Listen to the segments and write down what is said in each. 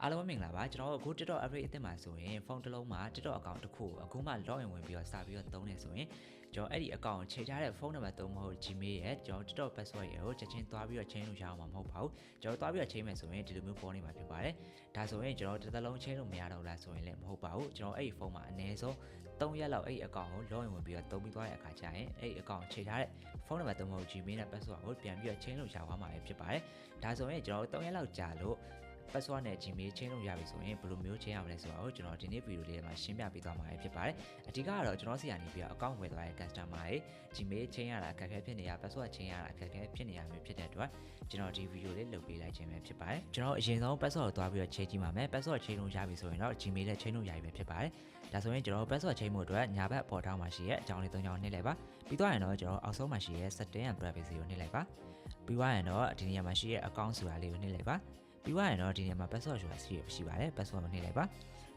အားလုံးမင်္ဂလာပါကျွန်တော်အခု TikTok update အသစ်မှာဆိုရင်ဖုန်းတစ်လုံးမှာ TikTok account တစ်ခုအခုမှ login ဝင်ပြီးတော့စပြီးတော့သုံးနေဆိုရင်ကျွန်တော်အဲ့ဒီ account ကိုချိန်ထားတဲ့ဖုန်းနံပါတ်3မဟုတ် Gmail ရဲ့ကျွန်တော် TikTok password ရေကိုချက်ချင်းသွားပြီးတော့ change လုပ်ရအောင်မှာမဟုတ်ပါဘူးကျွန်တော်သွားပြီးတော့ change မယ်ဆိုရင်ဒီလိုမျိုးပေါ်နေမှာဖြစ်ပါတယ်ဒါဆိုရင်ကျွန်တော်တစ်သလုံး change လို့မရတော့လားဆိုရင်လည်းမဟုတ်ပါဘူးကျွန်တော်အဲ့ဒီဖုန်းမှာအနည်းဆုံး3ရက်လောက်အဲ့ဒီ account ကို login ဝင်ပြီးတော့သုံးပြီးသွားတဲ့အခါကျရင်အဲ့ဒီ account ချိန်ထားတဲ့ဖုန်းနံပါတ်3မဟုတ် Gmail နဲ့ password ကိုပြန်ပြီးတော့ change လုပ်ရအောင်မှာဖြစ်ပါတယ်ဒါဆိုရင်ကျွန်တော်3ရက်လောက်ကြာလို့password နဲ့ Gmail ချင်းလို့ရပြီဆိုရင်ဘယ်လိုမျိုးချင်းရမလဲဆိုတော့ကျွန်တော်ဒီနေ့ဗီဒီယိုလေးမှာရှင်းပြပေးသွားမှာဖြစ်ပါတယ်အဓိကကတော့ကျွန်တော်စီကနေပြီးတော့ account ဝယ်သွားတဲ့ customer တွေ Gmail ချင်းရတာအခက်အခဲဖြစ်နေရ password ချင်းရတာအခက်အခဲဖြစ်နေရမျိုးဖြစ်တဲ့အတွက်ကျွန်တော်ဒီဗီဒီယိုလေးလုပ်ပေးလိုက်ခြင်းပဲဖြစ်ပါတယ်ကျွန်တော်အရင်ဆုံး password ကိုသွားပြီးတော့ချိန်ကြည့်ပါမယ် password ချင်းလို့ရပြီဆိုရင်တော့ Gmail နဲ့ချင်းလို့ရပြီပဲဖြစ်ပါတယ်ဒါဆိုရင်ကျွန်တော် password ချင်းဖို့အတွက်ညာဘက်အပေါ်ထောင်းမှာရှိရဲ့အကြောင်းလေး၃ကြောင်းနှိပ်လိုက်ပါပြီးတော့ရင်တော့ကျွန်တော်အောက်ဆုံးမှာရှိရဲ့ setting and privacy ကိုနှိပ်လိုက်ပါပြီးတော့ရင်တော့ဒီနေရာမှာရှိရဲ့ account ဆိုတာလေးကိုနှိပ်လိုက်ပါပြီးသွားရင်တော့ဒီနေရာမှာ password ဆိုတာရှိပါတယ် password ကိုနှိပ်လိုက်ပါ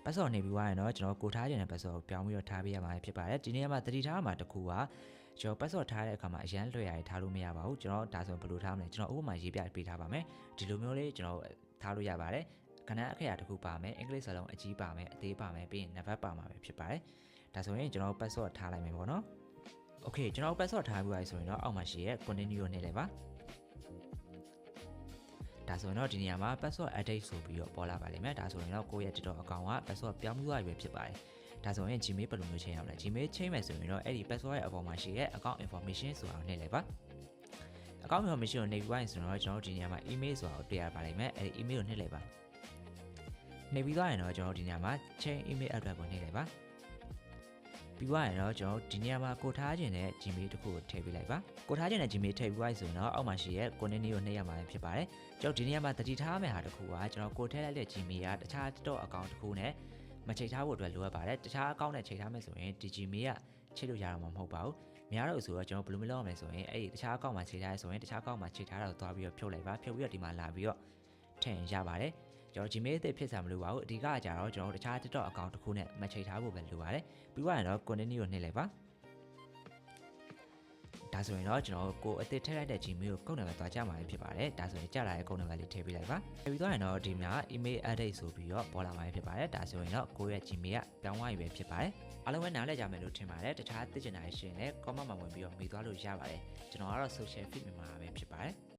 password နှိပ်ပြီးသွားရင်တော့ကျွန်တော်ကိုထားခြင်းတဲ့ password ကိုပြောင်းပြီးတော့ထားပေးရမှာဖြစ်ပါတယ်ဒီနေရာမှာတတိထားမှာတစ်ခုကကျွန်တော် password ထားတဲ့အခါမှာအရန်လွှဲရည်ထားလို့မရပါဘူးကျွန်တော်ဒါဆိုဘယ်လိုထားမလဲကျွန်တော်ဥပမာရေးပြပေးထားပါမယ်ဒီလိုမျိုးလေးကျွန်တော်ထားလို့ရပါတယ်ခဏအခရာတစ်ခုပါမယ်အင်္ဂလိပ်စာလုံးအကြီးပါမယ်အသေးပါမယ်ပြီးရင်နံပါတ်ပါမှာပဲဖြစ်ပါတယ်ဒါဆိုရင်ကျွန်တော် password ထားလိုက်မယ်ပေါ့နော် okay ကျွန်တော် password ထားပြီးသွားပြီဆိုရင်တော့အောက်မှာရှိရဲ့ continue ကိုနှိပ်လိုက်ပါဒါဆိုရင်တော့ဒီနေရာမှာ password update ဆိုပြီးတော့ပေါ်လာပါလိမ့်မယ်ဒါဆိုရင်တော့ကိုယ့်ရဲ့ TikTok account က password ပြောင်းပြီးသွားပြီဖြစ်ပါတယ်ဒါဆိုရင် Gmail ဘယ်လိုမျိုးချိန်ရမလဲ Gmail ချိန်မယ်ဆိုရင်တော့အဲ့ဒီ password ရဲ့အပေါ်မှာရှိတဲ့ account information ဆိုတာကိုနှိပ်လိုက်ပါ account information ကိုနှိပ်ပြီးသွားရင်ဆိုတော့ကျွန်တော်ဒီနေရာမှာ email ဆိုတာကိုတွေ့ရပါလိမ့်မယ်အဲ့ဒီ email ကိုနှိပ်လိုက်ပါနှိပ်ပြီးသွားရင်တော့ကျွန်တော်ဒီနေရာမှာ change email address ကိုနှိပ်လိုက်ပါပြီးသွားရင်တော့ကျွန်တော်ဒီနေရာမှာကိုထားခြင်းတဲ့ Gmail တစ်ခုကိုထည့်ပေးလိုက်ပါကိုထားခြင်းတဲ့ Gmail ထည့်ပြီးသွားဆိုရင်တော့အောက်မှာရှိရဲ့ continue ကိုနှိပ်ရမှာဖြစ်ပါတယ်ကျွန်တော်ဒီနေရာမှာတတိထားမယ့်ဟာတစ်ခုကကျွန်တော်ကိုထည့်လိုက်တဲ့ Gmail ကတခြား TikTok account တစ်ခုနဲ့မချိန်ထားဖို့အတွက်လိုအပ်ပါတယ်တခြား account နဲ့ချိန်ထားမယ်ဆိုရင်ဒီ Gmail ကချိန်လို့ရတော့မှာမဟုတ်ပါဘူးများတော့ဆိုတော့ကျွန်တော်ဘယ်လိုမျိုးလုပ်ရမလဲဆိုရင်အဲ့ဒီတခြား account မှာချိန်ထားရဆိုရင်တခြား account မှာချိန်ထားတာကိုသွားပြီးတော့ဖြုတ်လိုက်ပါဖြုတ်ပြီးတော့ဒီမှာလာပြီးတော့ထည့်ရပါတယ်ကျွန်တော် Gmail အသစ်ဖြစ်စရာမလိုပါဘူးအဓိကကြတော့ကျွန်တော်တခြား TikTok account တစ်ခုနဲ့မချိန်ထားဖို့ပဲလိုပါတယ်ပြီးတော့ရင်တော့ continue ကိုနှိပ်လိုက်ပါဒါဆိုရင်တော့ကျွန်တော်ကိုအသစ်ထည့်လိုက်တဲ့ Gmail ကိုကုတ်နံပါတ်သွားကြမှာဖြစ်ပါတယ်ဒါဆိုရင်ကြာလာတဲ့ကုတ်နံပါတ်လေးထည့်ပေးလိုက်ပါထည့်ပြီးတော့ရင်တော့ဒီမှာ email update ဆိုပြီးတော့ပေါ်လာမှာဖြစ်ပါတယ်ဒါဆိုရင်တော့ကိုရဲ့ Gmail ကပြောင်းသွားပြီပဲဖြစ်ပါတယ်အားလုံးပဲနားလည်ကြမယ်လို့ထင်ပါတယ်တခြားသိချင်တာရှင်လည်း comment မှာဝင်ပြီးတော့မေးသွားလို့ရပါတယ်ကျွန်တော်ကတော့ social feed မှာပဲဖြစ်ပါတယ်